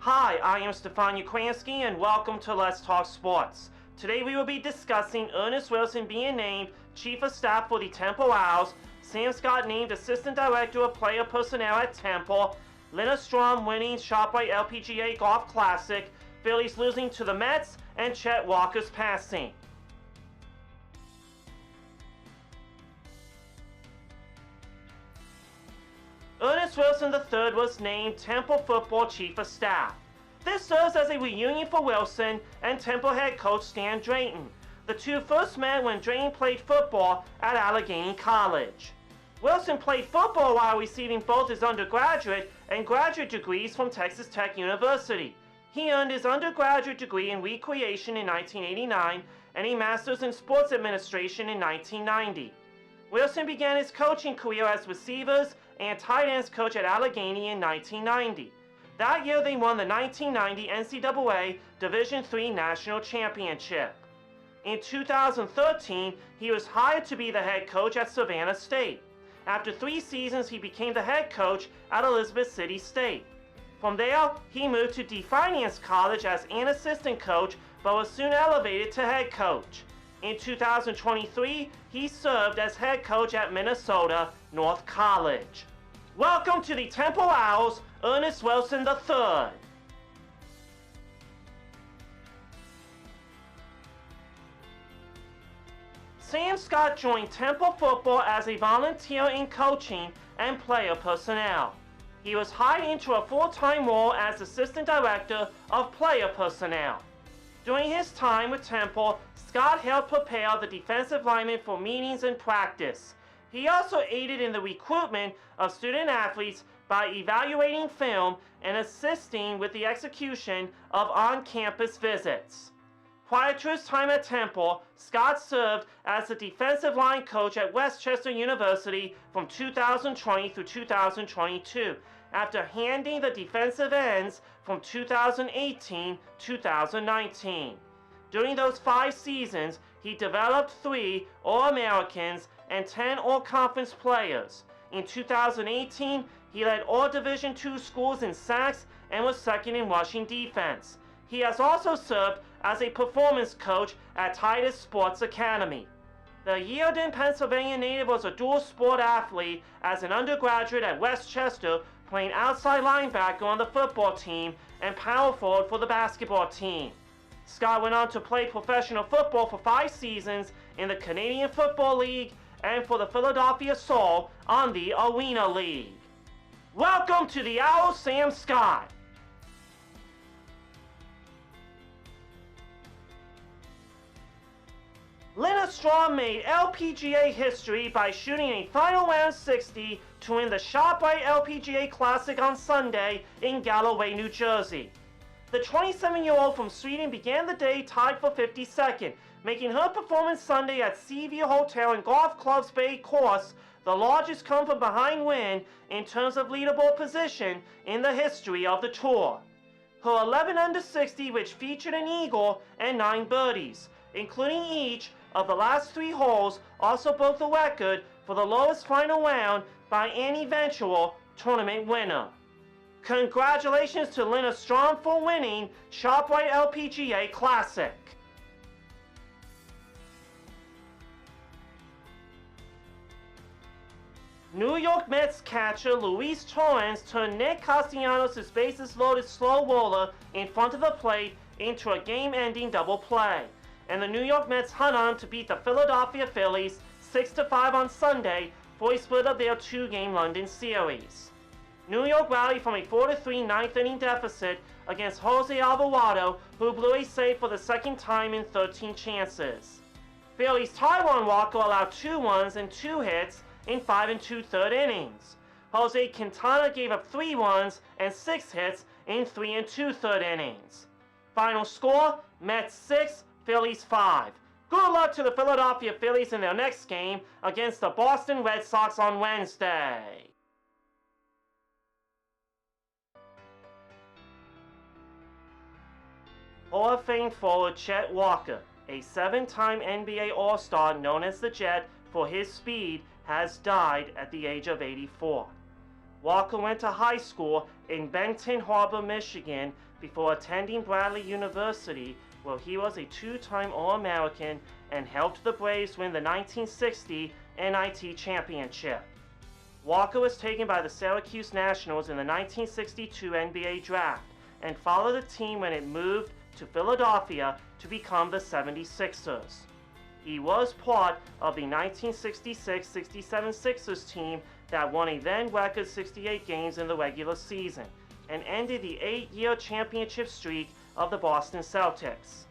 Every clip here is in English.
Hi, I am Stefan Ukransky and welcome to Let's Talk Sports. Today we will be discussing Earnest Wilson being named Chief of Staff for the Temple Owls, Sam Scott named Assistant Director of Player Personnel at Temple, Linnea Strom winning ShopRite LPGA Golf Classic, Phillies losing to the Mets, and Chet Walker's passing. Earnest Wilson III was named Temple Football Chief of Staff. This serves as a reunion for Wilson and Temple head coach Stan Drayton. The two first met when Drayton played football at Allegheny College. Wilson played football while receiving both his undergraduate and graduate degrees from Texas Tech University. He earned his undergraduate degree in recreation in 1989 and a master's in sports administration in 1990. Wilson began his coaching career as receivers and tight ends coach at Allegheny in 1990. That year they won the 1990 NCAA Division III National Championship. In 2013, he was hired to be the head coach at Savannah State. After 3 seasons, he became the head coach at Elizabeth City State. From there, he moved to DeFinance College as an assistant coach, but was soon elevated to head coach. In 2023, he served as head coach at Minnesota North College. Welcome to the Temple Owls, Earnest Wilson III. Sam Scott joined Temple football as a volunteer in coaching and player personnel. He was hired into a full-time role as Assistant Director of Player Personnel. During his time with Temple, Scott helped prepare the defensive linemen for meetings and practice. He also aided in the recruitment of student athletes by evaluating film and assisting with the execution of on-campus visits. Prior to his time at Temple, Scott served as the defensive line coach at Westchester University from 2020 through 2022, after handing the defensive ends from 2018-2019. During those 5 seasons, he developed 3 All-Americans and 10 All-Conference players. In 2018, he led all Division II schools in sacks and was second in rushing defense. He has also served as a performance coach at Titus Sports Academy. The Yeadon, Pennsylvania native was a dual-sport athlete as an undergraduate at Westchester, playing outside linebacker on the football team and power forward for the basketball team. Scott went on to play professional football for 5 seasons in the Canadian Football League and for the Philadelphia Soul on the Arena League. Welcome to the Owls, Sam Scott. Linnea Strom made LPGA history by shooting a final round 60 to win the ShopRite LPGA Classic on Sunday in Galloway, New Jersey. The 27-year-old from Sweden began the day tied for 52nd, making her performance Sunday at Seaview Hotel and Golf Club's Bay course the largest come-from-behind win in terms of leaderboard position in the history of the tour. Her 11 under 60, which featured an eagle and 9 birdies, including each of the last 3 holes, also broke the record for the lowest final round by an eventual tournament winner. Congratulations to Linnea Strom for winning ShopRite LPGA Classic. New York Mets catcher Luis Torrens turned Nick Castellanos' bases-loaded slow roller in front of the plate into a game-ending double play, and the New York Mets hung on to beat the Philadelphia Phillies 6-5 on Sunday for a split of their 2-game London series. New York rallied from a 4-3 ninth-inning deficit against Jose Alvarado, who blew a save for the second time in 13 chances. Phillies' Taijuan Walker allowed 2 runs and 2 hits in 5 2/3 innings. Jose Quintana gave up 3 runs and 6 hits in 3 2/3 innings. Final score, Mets 6, Phillies 5. Good luck to the Philadelphia Phillies in their next game against the Boston Red Sox on Wednesday. Hall of Fame forward Chet Walker, a 7-time NBA All-Star known as the Jet for his speed, has died at the age of 84. Walker went to high school in Benton Harbor, Michigan, before attending Bradley University, where he was a two-time All-American and helped the Braves win the 1960 NIT championship. Walker was taken by the Syracuse Nationals in the 1962 NBA draft and followed the team when it moved to Philadelphia to become the 76ers. He was part of the 1966-67 Sixers team that won a then-record 68 games in the regular season and ended the 8-year championship streak of the Boston Celtics.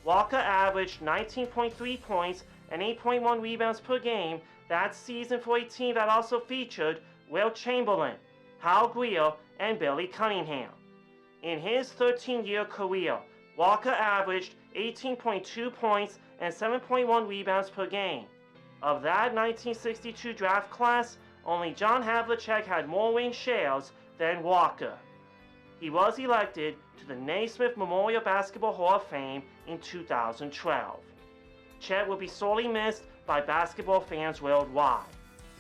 Walker averaged 19.3 points and 8.1 rebounds per game that season for a team that also featured Wilt Chamberlain, Hal Greer, and Billy Cunningham. In his 13-year career, Walker averaged 18.2 points and 7.1 rebounds per game. Of that 1962 draft class, only John Havlicek had more win shares than Walker. He was elected to the Naismith Memorial Basketball Hall of Fame in 2012. Chet will be sorely missed by basketball fans worldwide.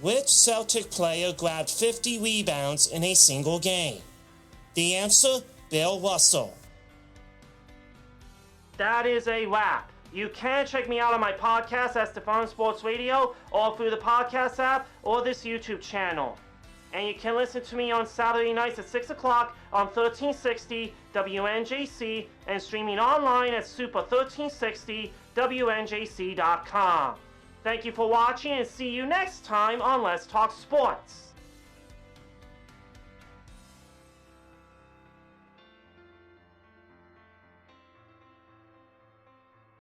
Which Celtic player grabbed 50 rebounds in a single game? The answer, Bill Russell. That is a wrap. You can check me out on my podcast at Stefan Sports Radio or through the podcast app or this YouTube channel. And you can listen to me on Saturday nights at 6 o'clock on 1360 WNJC and streaming online at super1360WNJC.com. Thank you for watching and see you next time on Let's Talk Sports.